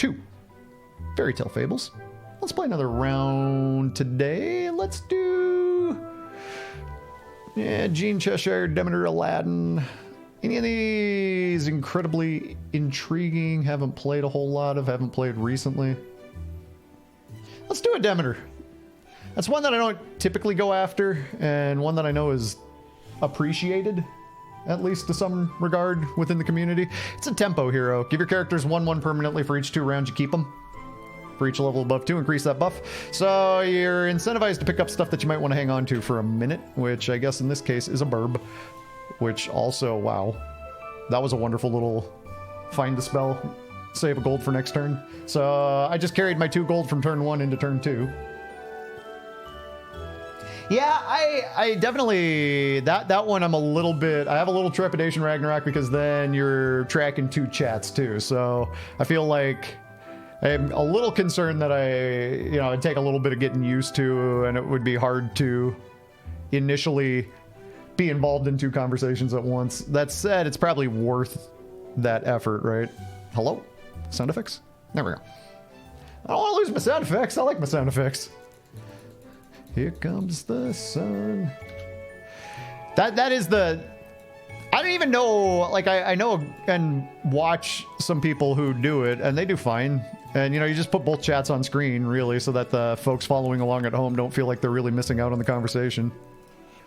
2 Fairytale Fables. Let's play another round today. Let's do... yeah, Gene Cheshire, Demeter, Aladdin. Any of these incredibly intriguing? Haven't played a whole lot of, haven't played recently. Let's do a Demeter. That's one that I don't typically go after, and one that I know is appreciated, at least to some regard within the community. It's a tempo hero. Give your characters 1/1 permanently for each 2 rounds you keep them. For each level above 2, increase that buff. So you're incentivized to pick up stuff that you might want to hang on to for a minute, which I guess in this case is a burb. Which also, wow. That was a wonderful little find a spell, save a gold for next turn. So I just carried my 2 gold from turn 1 into turn 2. Yeah, I definitely, that one I'm a little bit, I have a little trepidation, Ragnarok, because then you're tracking 2 chats too. So I feel like I'm a little concerned that it'd take a little bit of getting used to, and it would be hard to initially be involved in 2 conversations at once. That said, it's probably worth that effort, right? Hello? Sound effects? There we go. I don't want to lose my sound effects. I like my sound effects. Here comes the sun. That is the... I don't even know, like, I know and watch some people who do it, and they do fine. And, you just put both chats on screen, really, so that the folks following along at home don't feel like they're really missing out on the conversation.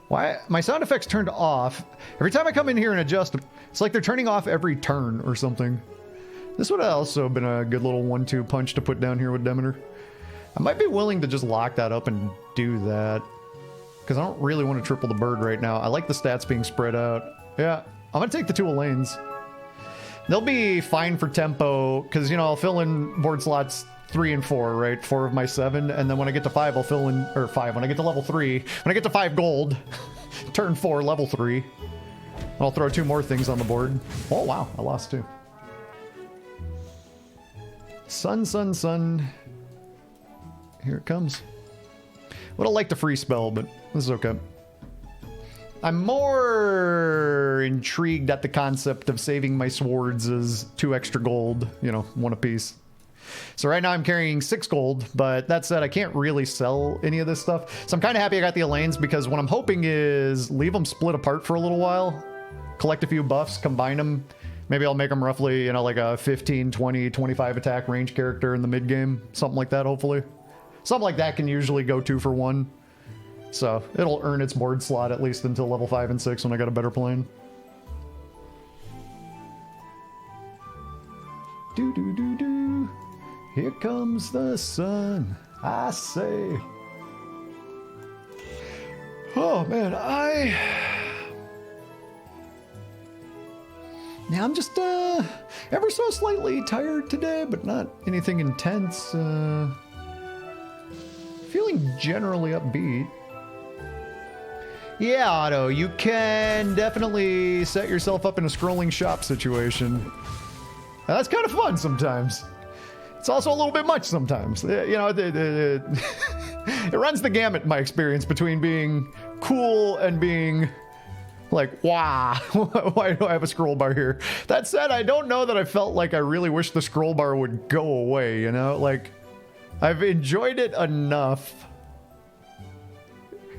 Why? My sound effects turned off. Every time I come in here and adjust, it's like they're turning off every turn or something. This would have also been a good little 1-2 punch to put down here with Demeter. I might be willing to just lock that up and do that, because I don't really want to triple the bird right now. I like the stats being spread out. Yeah, I'm going to take the 2 Elaines. They'll be fine for tempo, because, I'll fill in board slots 3 and 4, right? 4 of my 7, and then when I get to 5, I'll fill in, or 5, when I get to level 3, when I get to 5 gold, turn 4, level 3, I'll throw 2 more things on the board. Oh, wow, I lost 2. Sun, sun, sun. Here it comes. Would have liked a free spell, but this is okay. I'm more intrigued at the concept of saving my swords as 2 extra gold, 1 apiece. So right now I'm carrying 6 gold, but that said, I can't really sell any of this stuff. So I'm kind of happy I got the Elaines, because what I'm hoping is leave them split apart for a little while, collect a few buffs, combine them. Maybe I'll make them roughly, like a 15, 20, 25 attack range character in the mid game. Something like that, hopefully. Something like that can usually go 2 for 1. So it'll earn its board slot at least until level 5 and 6 when I got a better plane. Do do do do. Here comes the sun, I say. Oh man, yeah, I'm just ever so slightly tired today, but not anything intense. Feeling generally upbeat. Yeah, Otto, you can definitely set yourself up in a scrolling shop situation. Now, that's kind of fun sometimes. It's also a little bit much sometimes. It runs the gamut in my experience between being cool and being like, wow, why do I have a scroll bar here? That said, I don't know that I felt like I really wish the scroll bar would go away, Like, I've enjoyed it enough.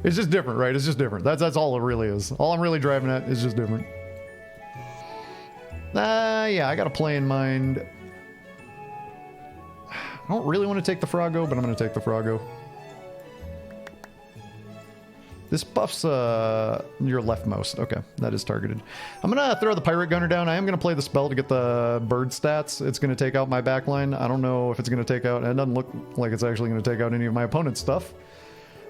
It's just different, right? It's just different. That's all it really is. All I'm really driving at is just different. Yeah, I got a play in mind. I don't really want to take the Froggo, but I'm going to take the Froggo. This buffs your leftmost. Okay, that is targeted. I'm going to throw the Pirate Gunner down. I am going to play the spell to get the bird stats. It's going to take out my backline. I don't know if it's going to take out... It doesn't look like it's actually going to take out any of my opponent's stuff.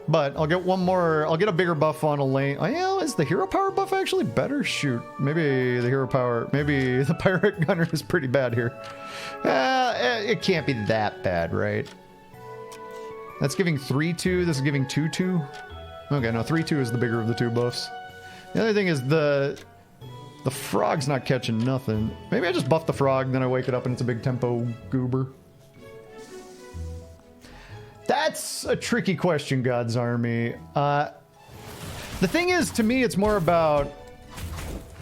But I'll get one more... I'll get a bigger buff on Elaine. Oh, yeah, is the hero power buff actually better? Shoot. Maybe the hero power... Maybe the Pirate Gunner is pretty bad here. It can't be that bad, right? That's giving 3-2. This is giving 2-2. Okay, no, 3-2 is the bigger of the 2 buffs. The other thing is the frog's not catching nothing. Maybe I just buff the frog, then I wake it up and it's a big tempo goober. That's a tricky question, God's Army. The thing is, to me, it's more about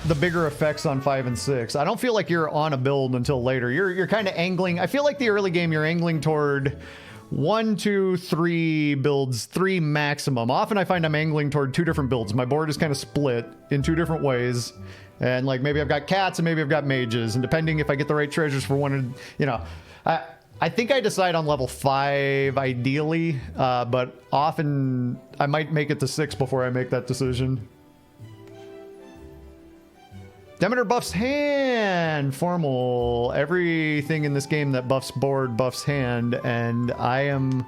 the bigger effects on 5 and 6. I don't feel like you're on a build until later. You're kind of angling. I feel like the early game you're angling toward 1, 2, 3 builds, 3 maximum. Often I find I'm angling toward 2 different builds. My board is kind of split in 2 different ways. And like maybe I've got cats and maybe I've got mages. And depending if I get the right treasures for one, you know, I think I decide on level 5 ideally, but often I might make it to 6 before I make that decision. Demeter buffs hand, formal. Everything in this game that buffs board buffs hand, and I am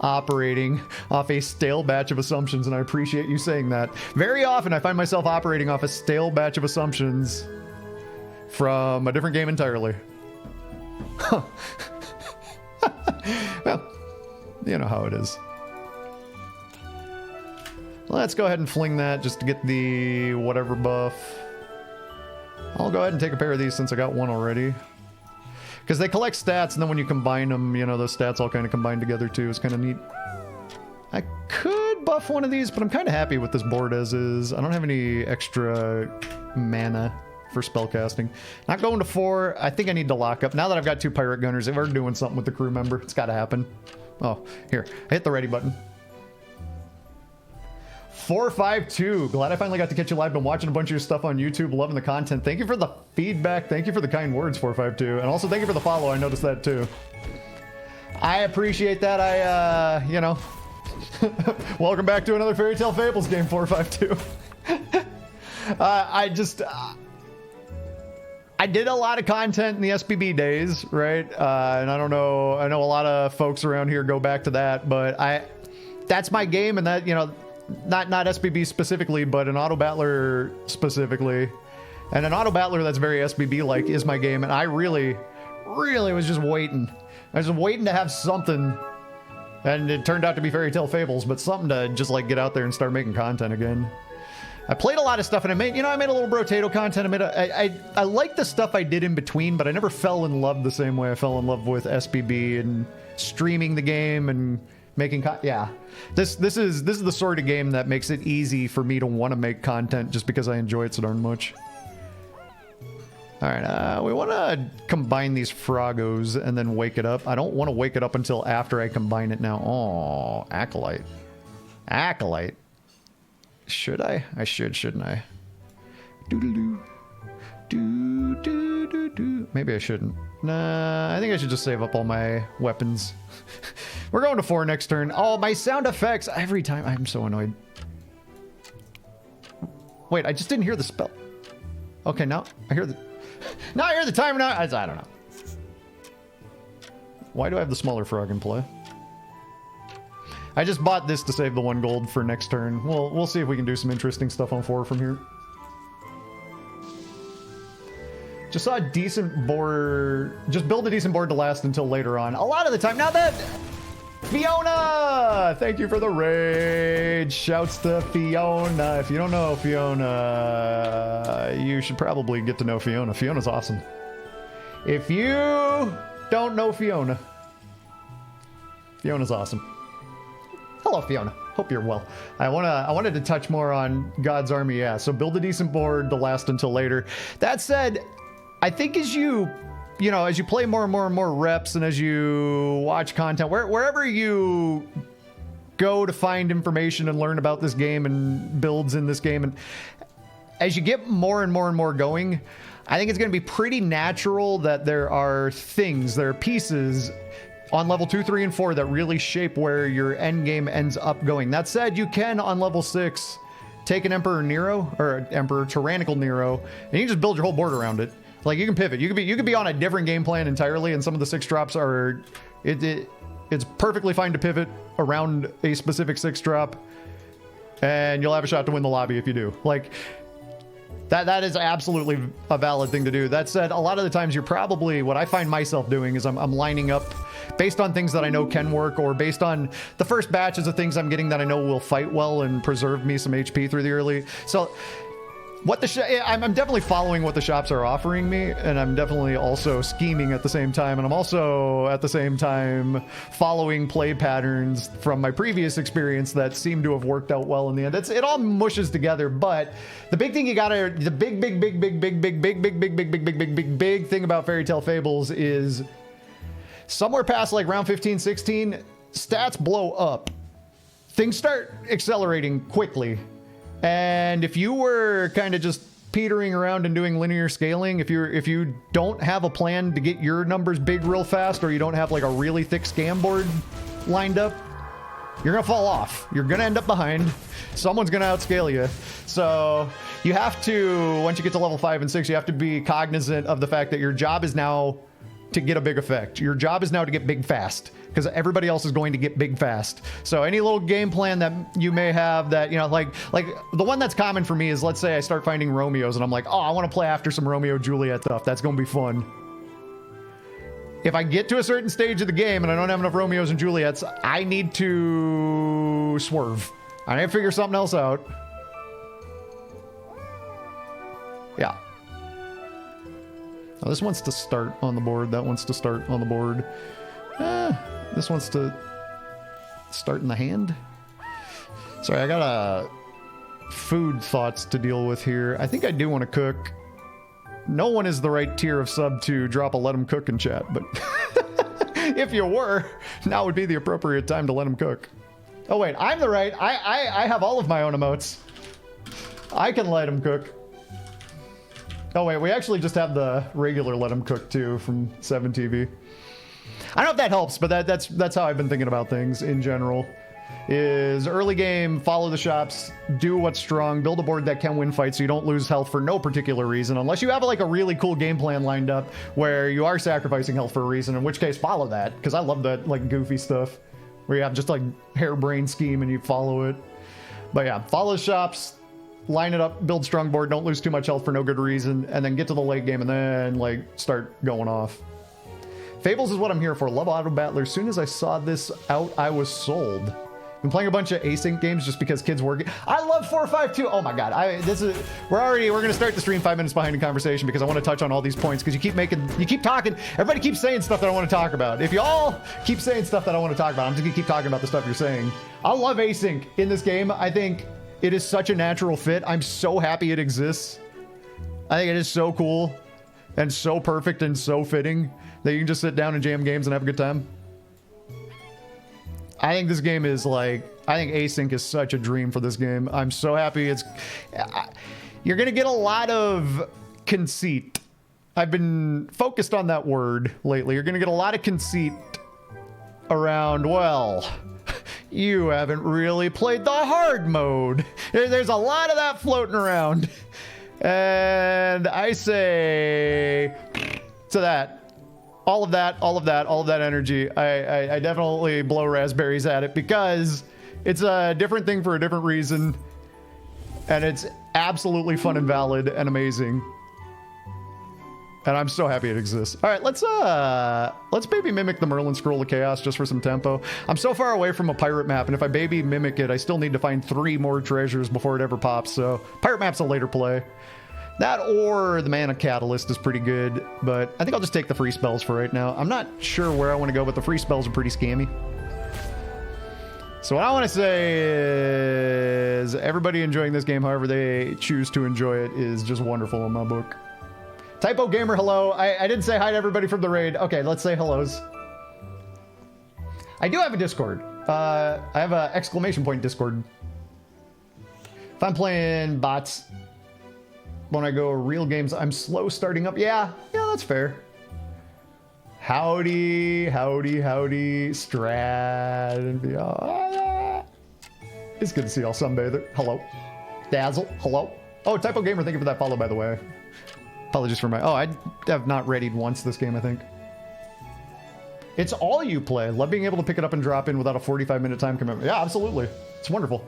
operating off a stale batch of assumptions, and I appreciate you saying that. Very often I find myself operating off a stale batch of assumptions from a different game entirely. Well, you know how it is. Let's go ahead and fling that just to get the whatever buff. I'll go ahead and take a pair of these since I got one already. Because they collect stats, and then when you combine them, you know, those stats all kind of combine together too. It's kind of neat. I could buff one of these, but I'm kind of happy with this board as is. I don't have any extra mana for spellcasting. Not going to 4. I think I need to lock up. Now that I've got 2 pirate gunners, if we're doing something with the crew member, it's got to happen. Oh, here. I hit the ready button. 452. Glad I finally got to catch you live. Been watching a bunch of your stuff on YouTube. Loving the content. Thank you for the feedback. Thank you for the kind words, 452. And also thank you for the follow. I noticed that too. I appreciate that. I, you know, welcome back to another Fairytale Fables game, 452. I did a lot of content in the SBB days, right? And I don't know, I know a lot of folks around here go back to that, but that's my game, and that, you know, not SBB specifically, but an auto battler specifically. And an auto battler that's very SBB-like is my game, and I really was just waiting. I was waiting to have something, and it turned out to be Fairytale Fables, but something to just like get out there and start making content again. I played a lot of stuff, and I made a little brotato content. I like the stuff I did in between, but I never fell in love the same way I fell in love with SBB and streaming the game and making yeah. This is the sort of game that makes it easy for me to want to make content just because I enjoy it so darn much. All right, we want to combine these Froggos and then wake it up. I don't want to wake it up until after I combine it now. Oh, Acolyte. Acolyte. Should I? I should, shouldn't I? Doodaloo. Do. Maybe I shouldn't. Nah, I think I should just save up all my weapons. We're going to 4 next turn. Oh, my sound effects. Every time. I'm so annoyed. Wait, I just didn't hear the spell. Okay, now I hear the... Now I hear the timer now. I don't know. Why do I have the smaller frog in play? I just bought this to save the 1 gold for next turn. We'll see if we can do some interesting stuff on 4 from here. Just saw a decent board. Just build a decent board to last until later on. A lot of the time. Now that... Fiona! Thank you for the raid. Shouts to Fiona. If you don't know Fiona, you should probably get to know Fiona. Fiona's awesome. If you don't know Fiona, Fiona's awesome. Hello, Fiona. Hope you're well. I wanted to touch more on God's Army. Yeah, so build a decent board to last until later. That said, I think as you play more and more reps, and as you watch content, wherever you go to find information and learn about this game and builds in this game, and as you get more and more going, I think it's going to be pretty natural that there are pieces on level 2, 3, and 4 that really shape where your end game ends up going. That said, you can on level 6 take an Emperor Nero or Emperor Tyrannical Nero, and you can just build your whole board around it. Like, you can pivot. You could be on a different game plan entirely, and some of the 6 drops are... It's perfectly fine to pivot around a specific 6 drop, and you'll have a shot to win the lobby if you do. Like, that is absolutely a valid thing to do. That said, a lot of the times you're probably... What I find myself doing is I'm lining up based on things that I know can work, or based on the first batches of things I'm getting that I know will fight well and preserve me some HP through the early... So... what the I'm definitely following what the shops are offering me, and I'm definitely also scheming at the same time, and I'm also at the same time following play patterns from my previous experience that seem to have worked out well in the end. It all mushes together, but the big thing you gotta, the big thing about Fairytale Fables is somewhere past like round 15, 16, stats blow up. Things start accelerating quickly. And if you were kind of just petering around and doing linear scaling, if you don't have a plan to get your numbers big real fast, or you don't have like a really thick scam board lined up, you're gonna fall off. You're gonna end up behind. Someone's gonna outscale you. So you have to, once you get to level 5 and 6, you have to be cognizant of the fact that your job is now to get a big effect. Your job is now to get big fast, because everybody else is going to get big fast. So any little game plan that you may have that, you know, like the one that's common for me is, let's say I start finding Romeos and I'm like, oh, I want to play after some Romeo Juliet stuff. That's going to be fun. If I get to a certain stage of the game and I don't have enough Romeos and Juliets, I need to swerve. I need to figure something else out. Yeah. Oh, this wants to start on the board. That wants to start on the board. This wants to start in the hand. Sorry, I got food thoughts to deal with here. I think I do want to cook. No one is the right tier of sub to drop a let them cook in chat, but if you were, now would be the appropriate time to let them cook. Oh wait, I'm the right. I have all of my own emotes. I can let them cook. Oh wait, we actually just have the regular let them cook too from 7TV. I don't know if that helps, but that's how I've been thinking about things in general. Is early game, follow the shops, do what's strong, build a board that can win fights so you don't lose health for no particular reason, unless you have like a really cool game plan lined up where you are sacrificing health for a reason, in which case follow that, because I love that like goofy stuff where you have just like harebrained scheme and you follow it. But yeah, follow the shops, line it up, build strong board, don't lose too much health for no good reason, and then get to the late game and then like start going off. Fables is what I'm here for. Love Auto Battler. As soon as I saw this out, I was sold. Been playing a bunch of async games just because kids work. I love 452. Oh my god. We're gonna start the stream 5 minutes behind in conversation because I want to touch on all these points because you keep talking. Everybody keeps saying stuff that I want to talk about. If y'all keep saying stuff that I want to talk about, I'm just gonna keep talking about the stuff you're saying. I love async in this game. I think it is such a natural fit. I'm so happy it exists. I think it is so cool and so perfect and so fitting that you can just sit down and jam games and have a good time. I think this game is like, I think async is such a dream for this game. I'm so happy you're gonna get a lot of conceit. I've been focused on that word lately. You're gonna get a lot of conceit around, well, you haven't really played the hard mode. There's a lot of that floating around. And I say to that, all of that energy, I definitely blow raspberries at it because it's a different thing for a different reason. And it's absolutely fun and valid and amazing. And I'm so happy it exists. All right, let's baby mimic the Merlin Scroll of Chaos just for some tempo. I'm so far away from a pirate map, and if I baby mimic it, I still need to find 3 more treasures before it ever pops. So pirate map's a later play. That or the Mana Catalyst is pretty good, but I think I'll just take the free spells for right now. I'm not sure where I want to go, but the free spells are pretty scammy. So what I want to say is everybody enjoying this game, however they choose to enjoy it, is just wonderful in my book. Typo Gamer, hello. I didn't say hi to everybody from the raid. Okay, let's say hellos. I do have a Discord. I have an exclamation point Discord. If I'm playing bots, when I go real games, I'm slow starting up. Yeah, that's fair. Howdy, Strad and beyond. It's good to see y'all, Sunbather. Hello. Dazzle, hello. Oh, Typo Gamer, thank you for that follow, by the way. Apologies for my... Oh, I have not readied once this game, I think. It's all you play. Love being able to pick it up and drop in without a 45-minute time commitment. Yeah, absolutely. It's wonderful.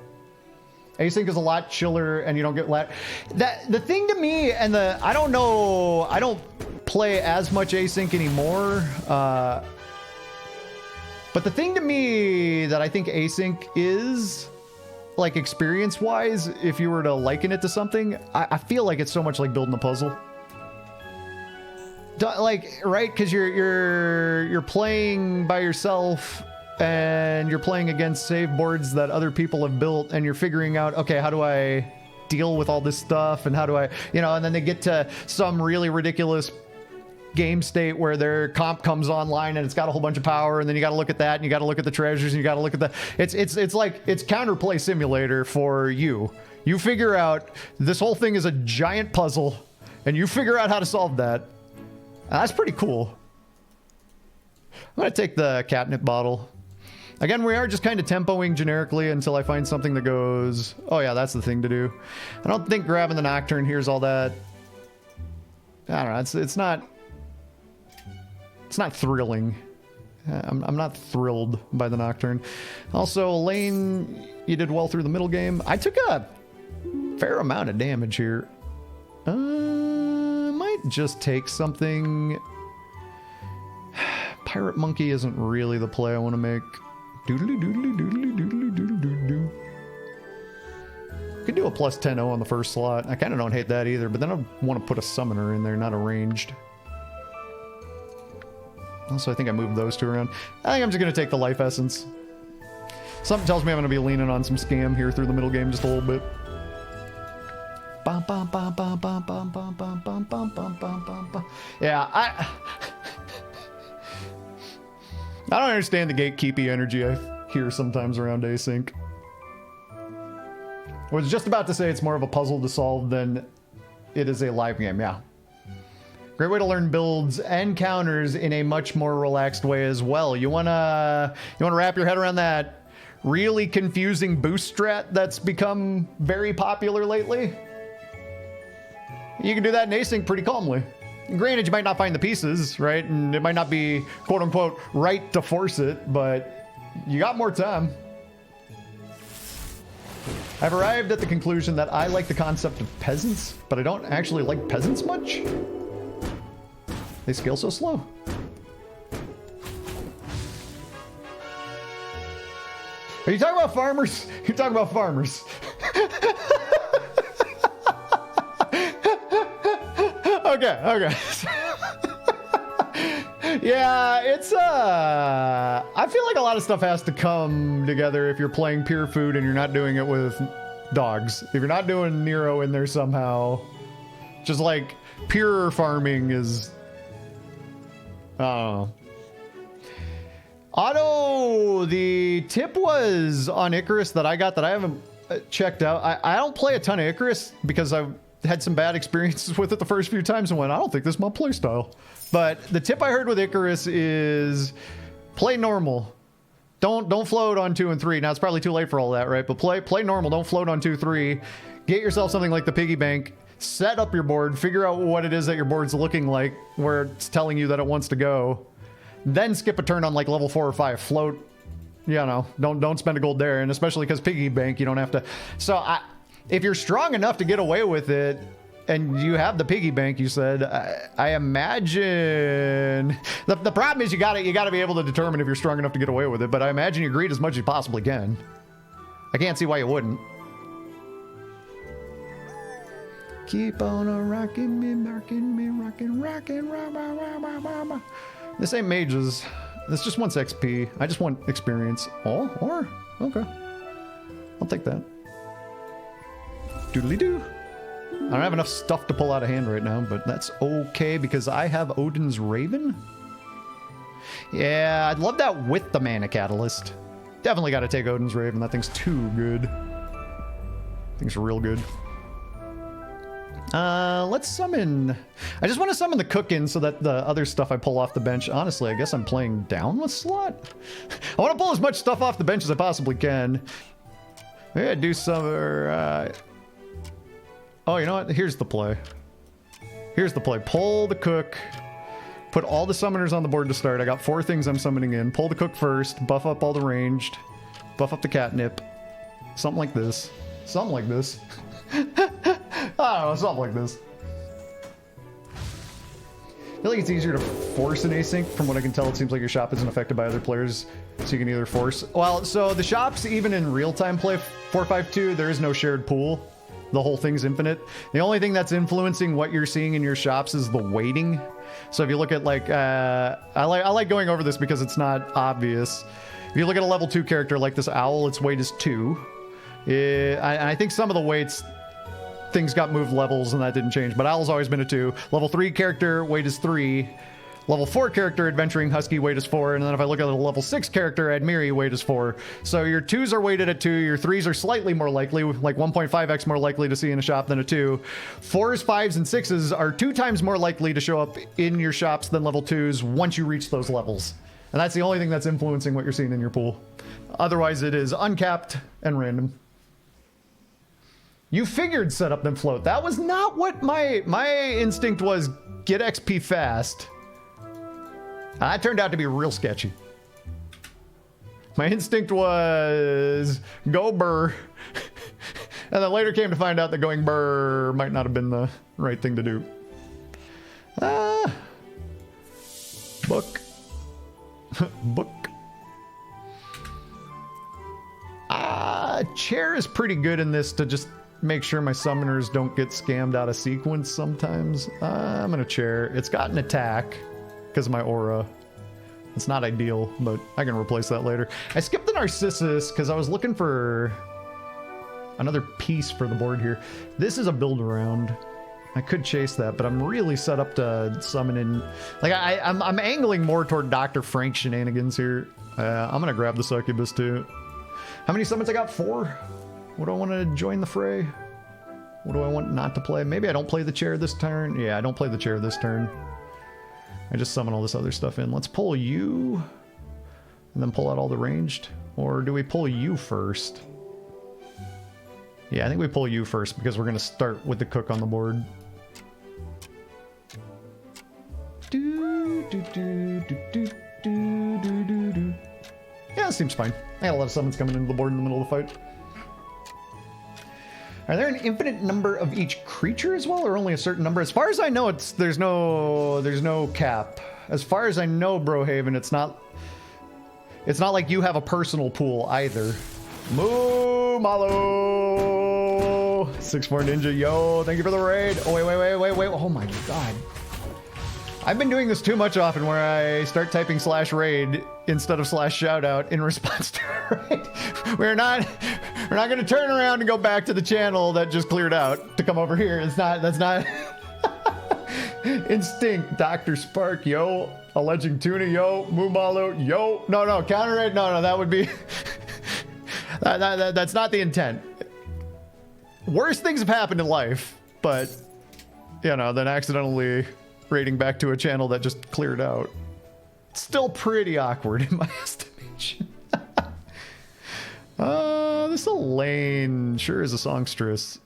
Async is a lot chiller, and you don't get the thing to me, and I don't know, I don't play as much async anymore. But the thing to me that I think async is like experience-wise, if you were to liken it to something, I feel like it's so much like building a puzzle. Like, right? Because you're playing by yourself, and you're playing against save boards that other people have built, and you're figuring out, okay, how do I deal with all this stuff, and how do I, you know, and then they get to some really ridiculous game state where their comp comes online and it's got a whole bunch of power, and then you got to look at that, and you got to look at the treasures, and you got to look at the, it's like, it's counterplay simulator for you. You figure out this whole thing is a giant puzzle, and you figure out how to solve that. That's pretty cool. I'm gonna take the catnip bottle. Again, we are just kind of tempoing generically until I find something that goes, oh yeah, that's the thing to do. I don't think grabbing the Nocturne here's all that. I don't know, it's not thrilling. I'm not thrilled by the Nocturne. Also, Lane, you did well through the middle game. I took a fair amount of damage here. Might just take something. Pirate Monkey isn't really the play I want to make. Doodly doodly doodly doodly doodly doodly. Could do a plus 10-0 on the first slot. I kind of don't hate that either, but then I want to put a summoner in there, not a ranged. Also, I think I moved those two around. I think I'm just going to take the life essence. Something tells me I'm going to be leaning on some scam here through the middle game just a little bit. Yeah, I don't understand the gatekeepy energy I hear sometimes around async. I was just about to say it's more of a puzzle to solve than it is a live game, yeah. Great way to learn builds and counters in a much more relaxed way as well. You wanna wrap your head around that really confusing boost strat that's become very popular lately? You can do that in async pretty calmly. Granted, you might not find the pieces, right? And it might not be, quote unquote, right to force it, but you got more time. I've arrived at the conclusion that I like the concept of peasants, but I don't actually like peasants much. They scale so slow. Are you talking about farmers? You're talking about farmers. Okay. Yeah, it's I feel like a lot of stuff has to come together if you're playing pure food and you're not doing it with dogs. If you're not doing Nero in there somehow, just like pure farming is, I don't know. Otto, the tip was on Icarus that I got that I haven't checked out. I don't play a ton of Icarus because I've had some bad experiences with it the first few times and went, I don't think this is my playstyle. But the tip I heard with Icarus is play normal. Don't float on 2 and 3. Now it's probably too late for all that, right? But play normal. Don't float on 2, 3. Get yourself something like the piggy bank. Set up your board. Figure out what it is that your board's looking like, where it's telling you that it wants to go. Then skip a turn on like level 4 or 5. Float. You know, don't spend a gold there, and especially because piggy bank, you don't have to. So if you're strong enough to get away with it, and you have the piggy bank, you said, I imagine the problem is you gotta be able to determine if you're strong enough to get away with it. But I imagine you greed as much as you possibly can. I can't see why you wouldn't. Keep on rocking me, rocking. This ain't mages. This just wants XP. I just want experience. Oh, or okay, I'll take that. Doodly doo. I don't have enough stuff to pull out of hand right now, but that's okay because I have Odin's Raven. Yeah, I'd love that with the Mana Catalyst. Definitely got to take Odin's Raven. That thing's too good. Thing's real good. Let's summon. I just want to summon the Cookin so that the other stuff I pull off the bench. Honestly, I guess I'm playing down with slot. I want to pull as much stuff off the bench as I possibly can. Maybe I do some. Oh, you know what? Here's the play. Here's the play. Pull the Cook. Put all the summoners on the board to start. I got 4 things I'm summoning in. Pull the Cook first. Buff up all the ranged. Buff up the catnip. Something like this. Something like this. I don't know. Something like this. I feel like it's easier to force an async. From what I can tell, it seems like your shop isn't affected by other players, so you can either force... Well, so the shops, even in real-time play 452, there is no shared pool. The whole thing's infinite. The only thing that's influencing what you're seeing in your shops is the weighting. So if you look at, like... I like going over this because it's not obvious. If you look at a level 2 character like this owl, its weight is 2. I think some of the weights... Things got moved levels and that didn't change, but owl's always been a 2. Level 3 character, weight is 3. Level 4 character, adventuring husky, weight is 4. And then if I look at a level 6 character, Admiri, weight is 4. So your 2s are weighted at 2. Your 3s are slightly more likely, like 1.5x more likely to see in a shop than a 2. 4s, 5s, and 6s are 2 times more likely to show up in your shops than level 2s once you reach those levels. And that's the only thing that's influencing what you're seeing in your pool. Otherwise, it is uncapped and random. You figured set up then float. That was not what my instinct was. Get XP fast. That turned out to be real sketchy. My instinct was go burr. And then later came to find out that going burr might not have been the right thing to do. Book. Book. Chair is pretty good in this to just make sure my summoners don't get scammed out of sequence sometimes. I'm gonna chair. It's got an attack because of my aura. It's not ideal, but I can replace that later. I skipped the Narcissus because I was looking for another piece for the board here. This is a build around. I could chase that, but I'm really set up to summon in... Like, I'm angling more toward Dr. Frank shenanigans here. I'm gonna grab the Succubus too. How many summons I got? 4? What do I want to join the fray? What do I want not to play? Maybe I don't play the chair this turn. Yeah, I don't play the chair this turn. I just summon all this other stuff in. Let's pull you and then pull out all the ranged. Or do we pull you first? Yeah, I think we pull you first because we're going to start with the cook on the board. Yeah, that seems fine. I got a lot of summons coming into the board in the middle of the fight. Are there an infinite number of each creature as well, or only a certain number? As far as I know, there's no cap. As far as I know, Brohaven, it's not like you have a personal pool either. Moo Malo 6'4" Ninja, yo, thank you for the raid. Oh wait. Oh my god. I've been doing this too much often where I start typing /raid instead of /shoutout in response to raid. We're not going to turn around and go back to the channel that just cleared out to come over here. That's not Instinct, Dr. Spark, yo, Alleging Tuna, yo, Moomalu, yo. No, counter raid. No, that would be that's not the intent. Worse things have happened in life, but you know, then accidentally raiding back to a channel that just cleared out. It's still pretty awkward in my estimation. This Elaine sure is a songstress.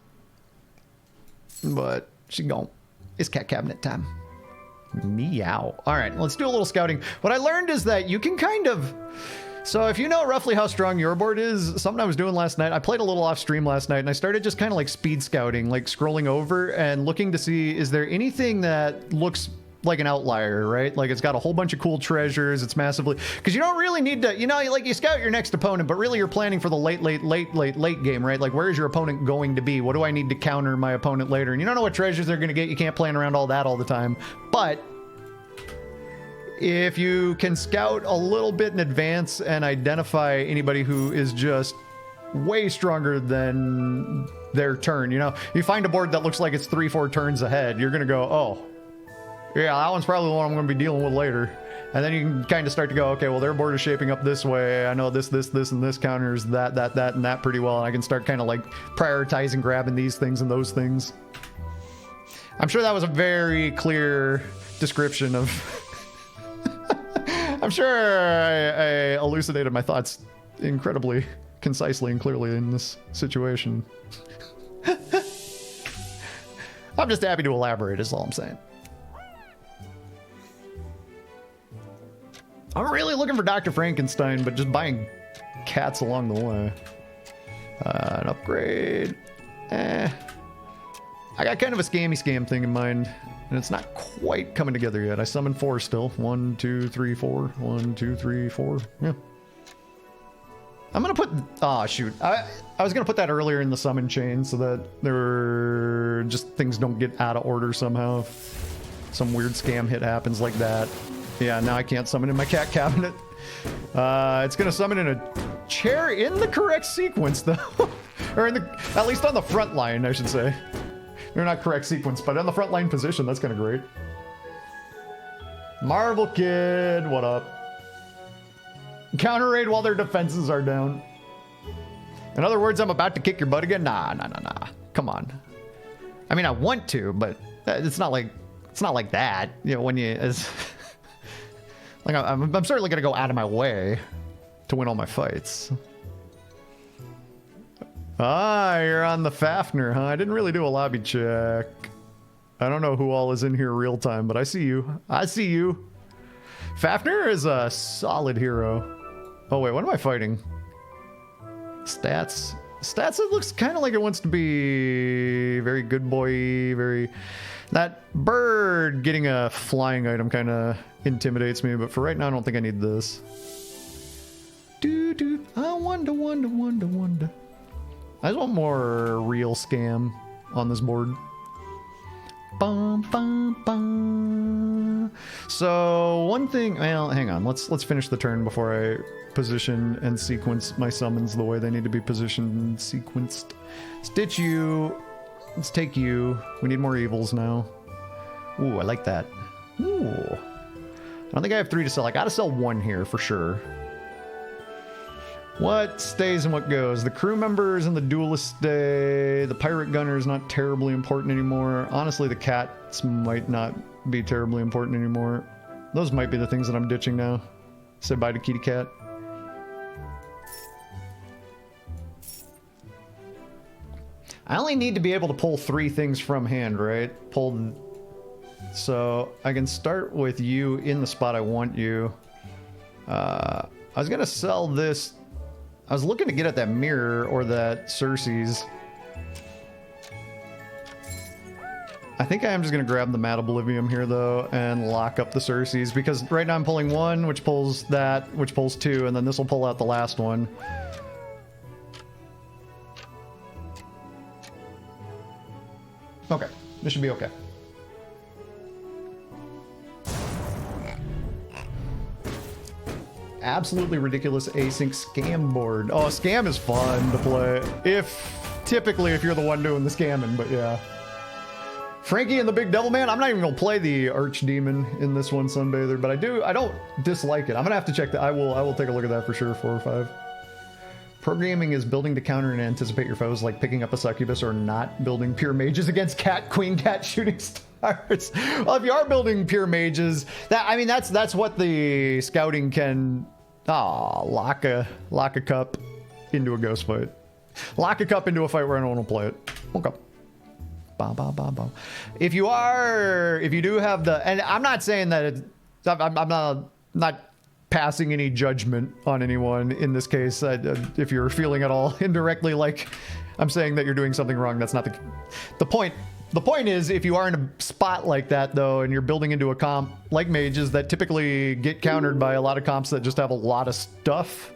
But she gone. It's cat cabinet time. Meow. Alright, let's do a little scouting. What I learned is that you can kind of... So if you know roughly how strong your board is, something I was doing last night, I played a little off stream last night and I started just kind of like speed scouting, like scrolling over and looking to see, is there anything that looks like an outlier, right? Like it's got a whole bunch of cool treasures, it's massively, because you don't really need to, you know, like you scout your next opponent, but really you're planning for the late game, right? Like where is your opponent going to be? What do I need to counter my opponent later? And you don't know what treasures they're going to get. You can't plan around all that all the time, but if you can scout a little bit in advance and identify anybody who is just way stronger than their turn, you know, you find a board that looks like it's 3-4 turns ahead, you're gonna go, oh yeah, that one's probably the one I'm gonna be dealing with later. And then you can kind of start to go, okay, well their board is shaping up this way, I know this and this counters that and that pretty well, and I can start kind of like prioritizing grabbing these things and those things. I'm sure that was a very clear description of I'm sure I elucidated my thoughts incredibly concisely and clearly in this situation. I'm just happy to elaborate is all I'm saying. I'm really looking for Dr. Frankenstein, but just buying cats along the way. An upgrade. I got kind of a scam thing in mind, and it's not quite coming together yet. I summoned 4 still. 1, 2, 3, 4. 1, 2, 3, 4. Yeah. I'm gonna put, oh shoot. I was gonna put that earlier in the summon chain so that there just things don't get out of order somehow. If some weird scam hit happens like that. Yeah, now I can't summon in my cat cabinet. It's gonna summon in a chair in the correct sequence though. Or in the, at least on the front line, I should say. They're not correct sequence, but on the front line position, that's kind of great. Marvel Kid, what up? Counter raid while their defenses are down. In other words, I'm about to kick your butt again? Nah. Come on. I mean, I want to, but it's not like that. You know, when you, like, I'm certainly gonna go out of my way to win all my fights. Ah, you're on the Fafnir, huh? I didn't really do a lobby check. I don't know who all is in here real time, but I see you. I see you. Fafnir is a solid hero. Oh wait, what am I fighting? Stats. Stats, it looks kind of like it wants to be very good boy, very... That bird getting a flying item kind of intimidates me, but for right now I don't think I need this. I wonder. I just want more real scam on this board. Bum, bum, bum. So one thing, well, hang on. Let's finish the turn before I position and sequence my summons the way they need to be positioned and sequenced. Stitch you. Let's take you. We need more evils now. Ooh, I like that. Ooh. I don't think I have 3 to sell. I gotta sell 1 here for sure. What stays and what goes? The crew members and the duelists stay. The pirate gunner is not terribly important anymore. Honestly, the cats might not be terribly important anymore. Those might be the things that I'm ditching now. Say bye to kitty cat. I only need to be able to pull 3 things from hand, right? So I can start with you in the spot I want you. I was gonna sell this. I was looking to get at that mirror or that Cersei's. I think I am just going to grab the Mad Oblivium here, though, and lock up the Cersei's, because right now I'm pulling 1, which pulls that, which pulls 2, and then this will pull out the last one. Okay, this should be okay. Absolutely ridiculous async scam board. Oh, scam is fun to play. Typically if you're the one doing the scamming, but yeah. Frankie and the Big Devil Man. I'm not even gonna play the Archdemon in this one, Sunbather, but I don't dislike it. I'm gonna have to check that. I will take a look at that for sure. 4 or 5. Programming is building to counter and anticipate your foes, like picking up a succubus, or not building pure mages against queen cat shooting stars. Well, if you are building pure mages, that's what the scouting can. Lock a cup into a ghost fight. Lock a cup into a fight where I don't want to play it. Okay. If you do have the, and I'm not saying that I'm not passing any judgment on anyone in this case. If you're feeling at all indirectly like I'm saying that you're doing something wrong, that's not the point. The point is, if you are in a spot like that, though, and you're building into a comp like mages that typically get countered by a lot of comps that just have a lot of stuff,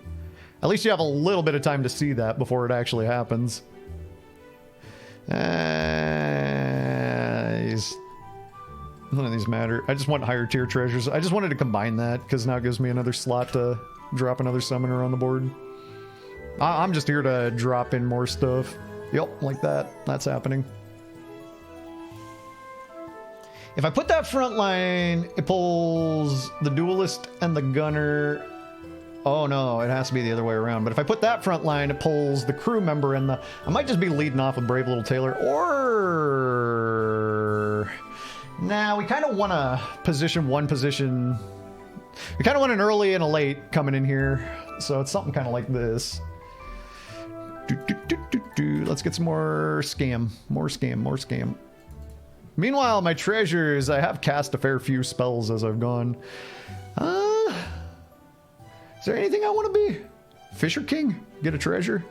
at least you have a little bit of time to see that before it actually happens. None of these matter. I just want higher tier treasures. I just wanted to combine that, because now it gives me another slot to drop another summoner on the board. I'm just here to drop in more stuff. Yep, like that. That's happening. If I put that front line, it pulls the duelist and the gunner. Oh no, it has to be the other way around. But if I put that front line, it pulls the crew member and I might just be leading off with Brave Little Tailor, or... Nah, we kind of want to position one position. We kind of want an early and a late coming in here. So it's something kind of like this. Let's get some more scam. More scam. Meanwhile, my treasures, I have cast a fair few spells as I've gone. Is there anything I want to be? Fisher King? Get a treasure?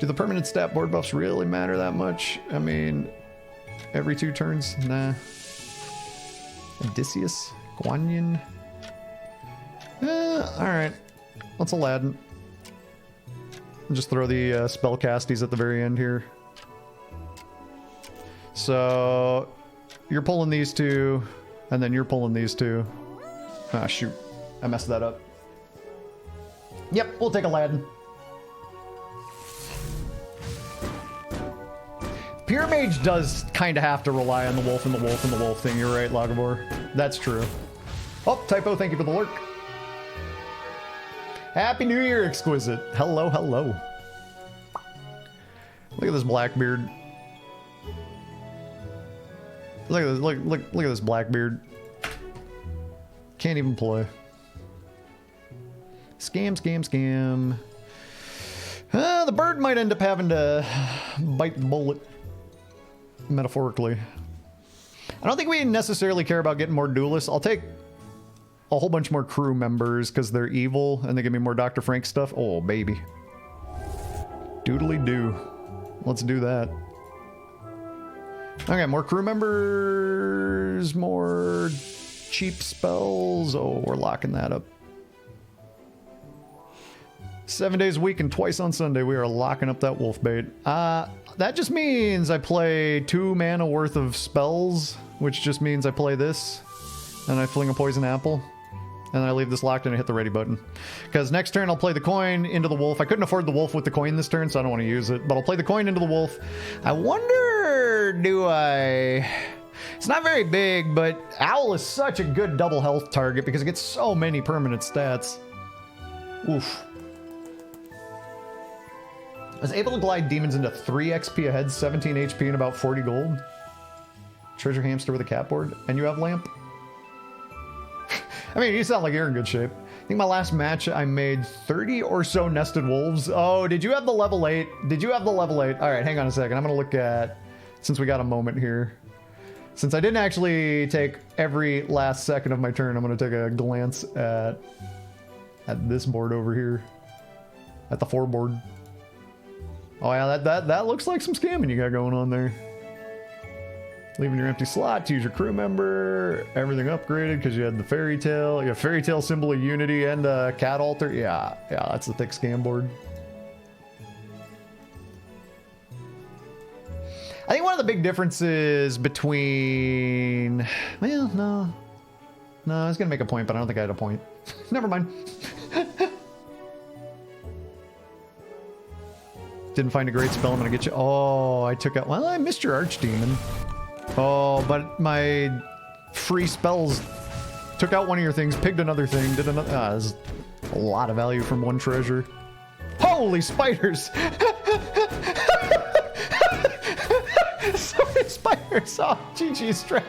Do the permanent stat board buffs really matter that much? I mean, every 2 turns? Nah. Odysseus? Guan Yin? Alright. Let's Aladdin. Just throw the spell casties at the very end here. So, you're pulling these 2, and then you're pulling these 2. Ah, shoot. I messed that up. Yep, we'll take Aladdin. Pure Mage does kind of have to rely on the wolf and the wolf and the wolf thing. You're right, Lagavor. That's true. Oh, typo, thank you for the lurk. Happy New Year, Exquisite. Hello, hello. Look at this Blackbeard. Look at this, look at this Blackbeard. Can't even play. Scam, scam, scam. The bird might end up having to bite the bullet. Metaphorically. I don't think we necessarily care about getting more duelists. I'll take a whole bunch more crew members because they're evil and they give me more Dr. Frank stuff. Oh, baby. Doodly do. Let's do that. Okay, more crew members, more cheap spells. Oh, we're locking that up. 7 days a week and twice on Sunday, we are locking up that wolf bait. That just means I play 2 mana worth of spells, which just means I play this, and I fling a poison apple, and I leave this locked and I hit the ready button. Because next turn I'll play the coin into the wolf. I couldn't afford the wolf with the coin this turn, so I don't want to use it, but I'll play the coin into the wolf. I wonder, do I... It's not very big, but Owl is such a good double health target because it gets so many permanent stats. Oof. I was able to glide demons into 3 XP ahead, 17 HP, and about 40 gold. Treasure hamster with a cat board, and you have lamp. I mean, you sound like you're in good shape. I think my last match I made 30 or so nested wolves. Oh, did you have the level 8? Did you have the level 8? All right, hang on a second. I'm gonna look at, since we got a moment here. Since I didn't actually take every last second of my turn, I'm gonna take a glance at this board over here. At the 4 board. Oh yeah, that looks like some scamming you got going on there. Leaving your empty slot to use your crew member. Everything upgraded because you had the Fairytale. You have Fairytale Symbol of Unity and Cat Altar. Yeah, that's the thick scam board. I think one of the big differences between... Well, no. No, I was going to make a point, but I don't think I had a point. Never mind. Didn't find a great spell. I'm gonna get you. Oh, I took out. Well, I missed your Archdemon. Oh, but my free spells took out one of your things, picked another thing, did another. There's a lot of value from one treasure. Holy spiders! Sorry, spiders. Oh, GG's trap.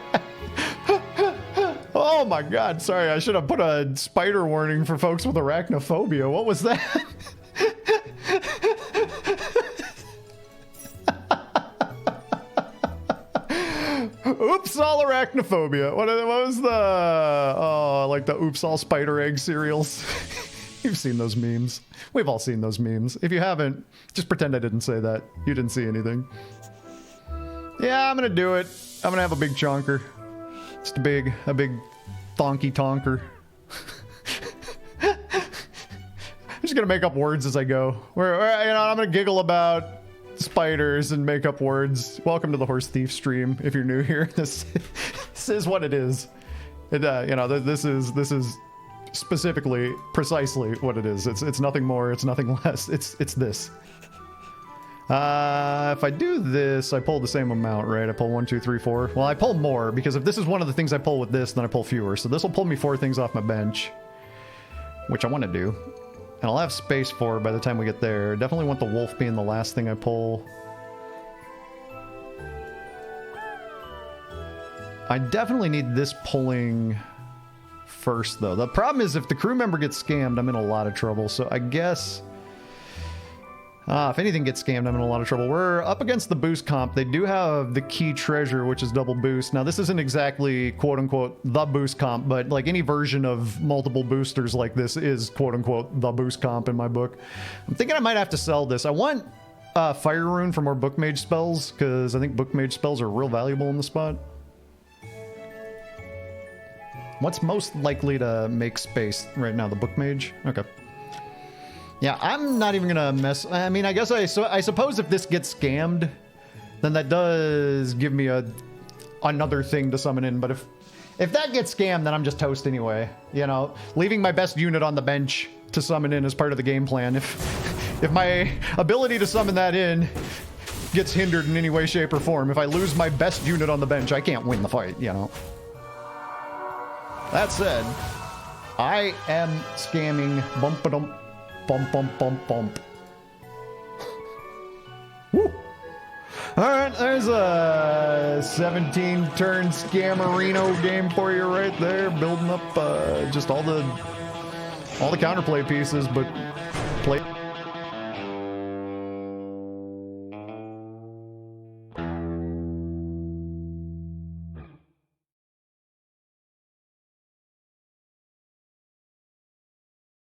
Oh my god, sorry. I should have put a spider warning for folks with arachnophobia. What was that? Oops, all arachnophobia. What was the... Oh, like the oops, all spider egg cereals. You've seen those memes. We've all seen those memes. If you haven't, just pretend I didn't say that. You didn't see anything. Yeah, I'm gonna do it. I'm gonna have a big chonker. Just a big thonky tonker. I'm just gonna make up words as I go. I'm gonna giggle about spiders and make up words. Welcome to the Horse Thief stream. If you're new here, this is what it is. This is specifically, precisely what it is. It's nothing more. It's nothing less. It's this. If I do this, I pull the same amount, right? I pull 1, 2, 3, 4. Well, I pull more because if this is one of the things I pull with this, then I pull fewer. So this will pull me 4 things off my bench, which I want to do. And I'll have space for by the time we get there. Definitely want the wolf being the last thing I pull. I definitely need this pulling first, though. The problem is if the crew member gets scammed, I'm in a lot of trouble. So I guess... if anything gets scammed, I'm in a lot of trouble. We're up against the boost comp. They do have the key treasure, which is double boost. Now, this isn't exactly, quote-unquote, the boost comp, but like any version of multiple boosters like this is, quote-unquote, the boost comp in my book. I'm thinking I might have to sell this. I want Fire Rune for more Book Mage spells, because I think Book Mage spells are real valuable in the spot. What's most likely to make space right now? The Book Mage? Okay. Yeah, I'm not even gonna mess... I mean, I guess I suppose if this gets scammed, then that does give me another thing to summon in, but if that gets scammed, then I'm just toast anyway. You know, leaving my best unit on the bench to summon in is part of the game plan. If my ability to summon that in gets hindered in any way, shape, or form, if I lose my best unit on the bench, I can't win the fight, you know. That said, I am scamming bump-a-dump, bump-bump-bump-bump. Woo! Alright, there's a 17-turn Scammerino game for you right there, building up just all the counterplay pieces, but play